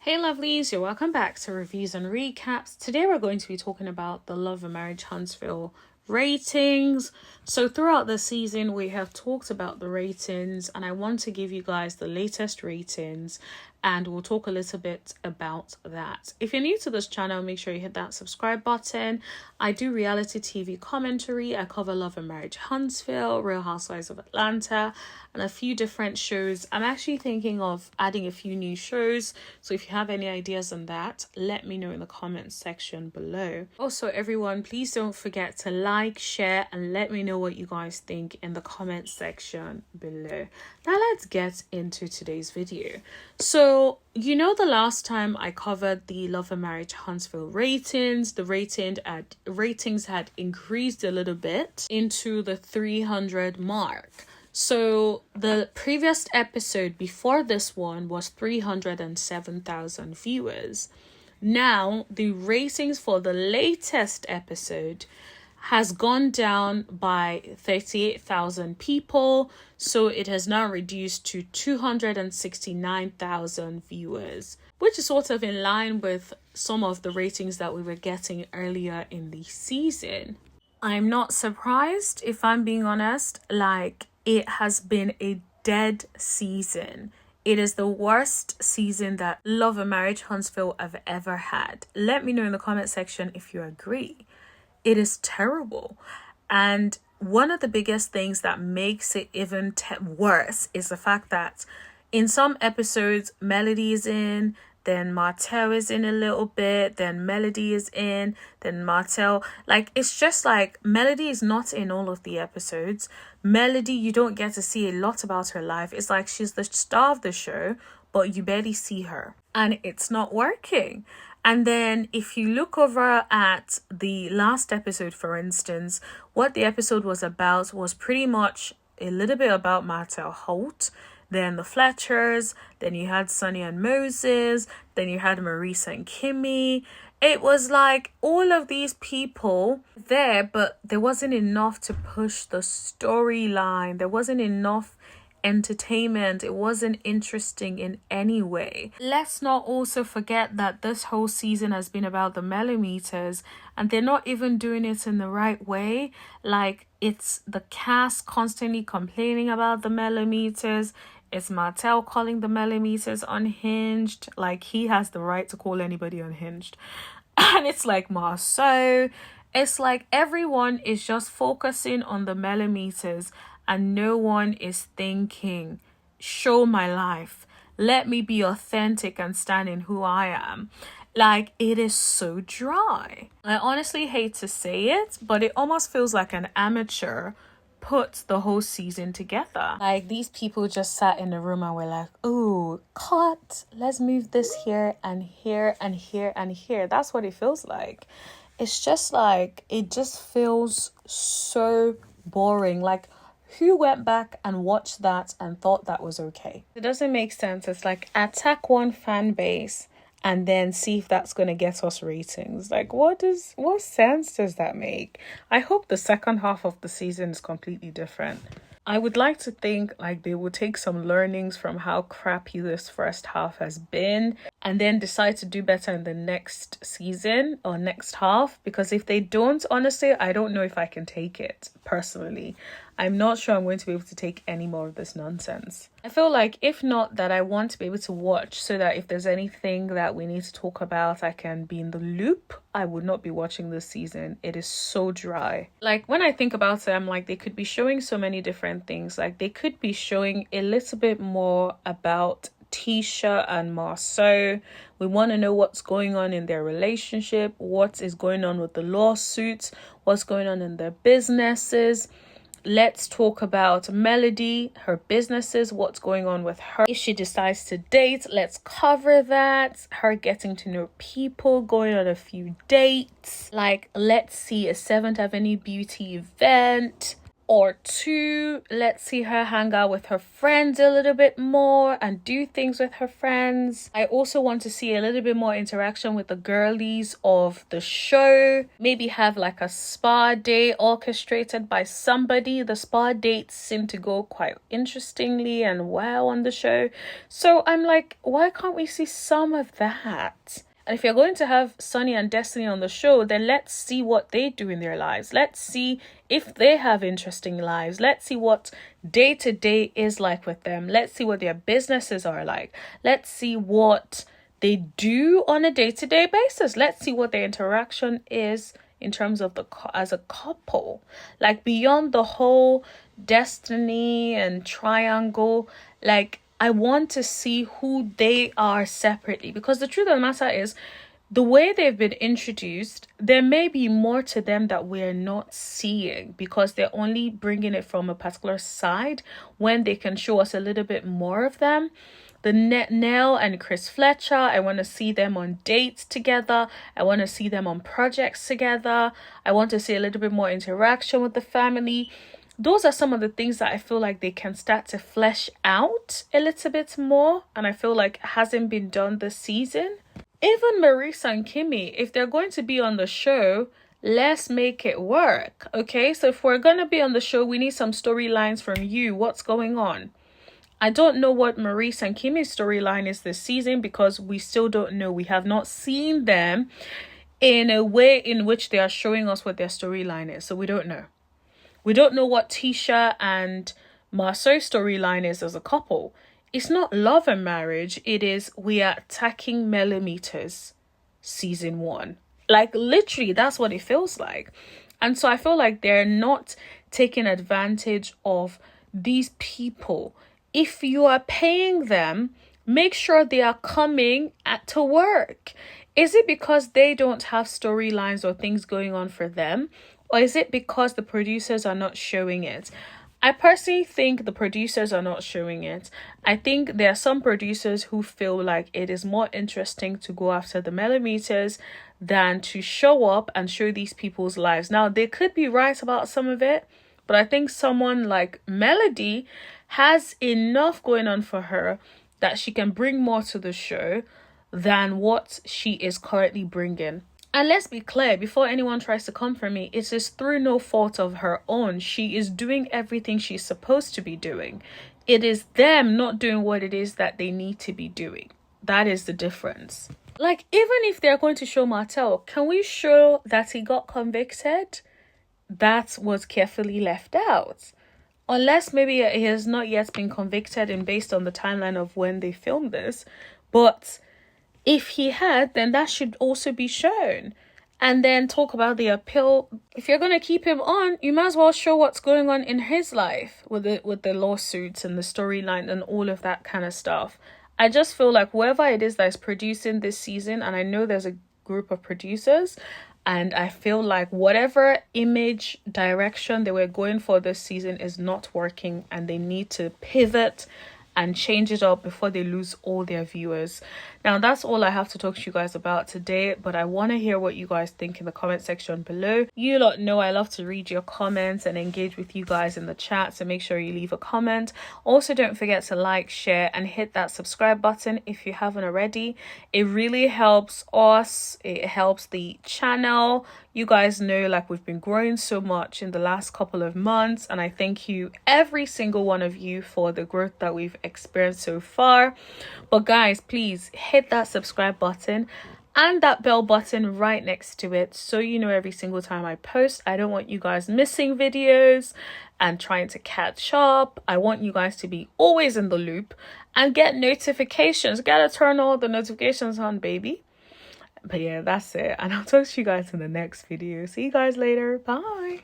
Hey lovelies, you're welcome back to Reviews and Recaps. Today we're going to be talking about the Love and Marriage Huntsville ratings. So throughout the season we have talked about the ratings and I want to give you guys the latest ratings and we'll talk a little bit about that. If you're new to this channel, make sure you hit that subscribe button. I do reality TV commentary. I cover Love and Marriage Huntsville, Real Housewives of Atlanta, and a few different shows. I'm actually thinking of adding a few new shows, so if you have any ideas on that, let me know in the comments section below. Also everyone, please don't forget to like, share, and let me know what you guys think in the comment section below. Now let's get into today's video. So you know, the last time I covered the Love and Marriage Huntsville ratings, the ratings had increased a little bit into the 300 mark. So the previous episode before this one was 307,000 viewers. Now the ratings for the latest episode has gone down by 38,000 people, so it has now reduced to 269,000 viewers, which is sort of in line with some of the ratings that we were getting earlier in the season. I'm not surprised, if I'm being honest. Like, it has been a dead season. It is the worst season that Love and Marriage Huntsville have ever had. Let me know in the comment section if you agree. It is terrible. And one of the biggest things that makes it even worse is the fact that in some episodes, Melody is in, then Martell is in a little bit, then Melody is in, then Martell. Like, it's just like Melody is not in all of the episodes. Melody, you don't get to see a lot about her life. It's like she's the star of the show, but you barely see her. And it's not working. And then if you look over at the last episode, for instance, what the episode was about was pretty much a little bit about martellholt, then the Fletchers, then you had Sonny and Moses, then you had Marisa and Kimmy. It was like all of these people there, but there wasn't enough to push the storyline. There wasn't enough entertainment. It wasn't interesting in any way. Let's not also forget that this whole season has been about the mellometers, and they're not even doing it in the right way. Like, it's the cast constantly complaining about the mellometers. It's Martell calling the mellometers unhinged. Like, he has the right to call anybody unhinged. And it's like Marceau. It's like everyone is just focusing on the mellometers and no one is thinking, show my life. Let me be authentic and stand in who I am. Like, it is so dry. I honestly hate to say it, but it almost feels like an amateur put the whole season together. Like, these people just sat in a room and were like, oh, cut. Let's move this here and here and here and here. That's what it feels like. It's just like, it just feels so boring. Like, who went back and watched that and thought that was okay? It doesn't make sense. It's like, attack one fan base and then see if that's going to get us ratings. Like, what sense does that make? I hope the second half of the season is completely different. I would like to think like they will take some learnings from how crappy this first half has been and then decide to do better in the next season or next half, because if they don't, honestly, I don't know if I can take it personally. I'm not sure I'm going to be able to take any more of this nonsense. I feel like, if not, that I want to be able to watch so that if there's anything that we need to talk about, I can be in the loop. I would not be watching this season. It is so dry. Like, when I think about it, I'm like, they could be showing so many different things. Like, they could be showing a little bit more about Tisha and Marceau. We want to know what's going on in their relationship, what is going on with the lawsuits, what's going on in their businesses. Let's talk about Melody, her businesses, what's going on with her. If she decides to date, let's cover that. Her getting to know people, going on a few dates. Like, let's see a 7th Avenue beauty event. Or two, let's see her hang out with her friends a little bit more and do things with her friends. I also want to see a little bit more interaction with the girlies of the show. Maybe have like a spa day orchestrated by somebody. The spa dates seem to go quite interestingly and well on the show. So I'm like, why can't we see some of that? And if you're going to have Sunny and Destiny on the show, then let's see what they do in their lives. Let's see if they have interesting lives. Let's see what day to day is like with them. Let's see what their businesses are like. Let's see what they do on a day-to-day basis. Let's see what their interaction is in terms of as a couple. Like beyond the whole Destiny and triangle, like I want to see who they are separately, because the truth of the matter is, the way they've been introduced, there may be more to them that we're not seeing because they're only bringing it from a particular side when they can show us a little bit more of them. The Nell and Chris Fletcher, I want to see them on dates together. I want to see them on projects together. I want to see a little bit more interaction with the family. Those are some of the things that I feel like they can start to flesh out a little bit more, and I feel like hasn't been done this season. Even Marisa and Kimmy, if they're going to be on the show, let's make it work, okay? So if we're going to be on the show, we need some storylines from you. What's going on? I don't know what Marisa and Kimmy's storyline is this season because we still don't know. We have not seen them in a way in which they are showing us what their storyline is, so we don't know. We don't know what Tisha and Marceau's storyline is as a couple. It's not love and marriage. It is we are attacking millimeters season 1. Like literally, that's what it feels like. And so I feel like they're not taking advantage of these people. If you are paying them, make sure they are coming to work. Is it because they don't have storylines or things going on for them? Or is it because the producers are not showing it? I personally think the producers are not showing it. I think there are some producers who feel like it is more interesting to go after the millimeters than to show up and show these people's lives. Now, they could be right about some of it, but I think someone like Melody has enough going on for her that she can bring more to the show than what she is currently bringing. And let's be clear, before anyone tries to come for me, it is through no fault of her own. She is doing everything she's supposed to be doing. It is them not doing what it is that they need to be doing. That is the difference. Like, even if they're going to show Martell, can we show that he got convicted? That was carefully left out. Unless maybe he has not yet been convicted and based on the timeline of when they filmed this. But if he had, then that should also be shown. And then talk about the appeal. If you're going to keep him on, you might as well show what's going on in his life with the lawsuits and the storyline and all of that kind of stuff. I just feel like whoever it is that is producing this season, and I know there's a group of producers, and I feel like whatever image direction they were going for this season is not working, and they need to pivot and change it up before they lose all their viewers. Now, that's all I have to talk to you guys about today, but I want to hear what you guys think in the comment section below. You lot know I love to read your comments and engage with you guys in the chat, so make sure you leave a comment. Also, don't forget to like, share, and hit that subscribe button if you haven't already. It really helps us. It helps the channel. You guys know, like, we've been growing so much in the last couple of months, and I thank you, every single one of you, for the growth that we've experienced so far. But guys, please hit that subscribe button and that bell button right next to it, so you know every single time I post. I don't want you guys missing videos and trying to catch up. I want you guys to be always in the loop and get notifications. Gotta turn all the notifications on, baby. But yeah, that's it, and I'll talk to you guys in the next video. See you guys later. Bye.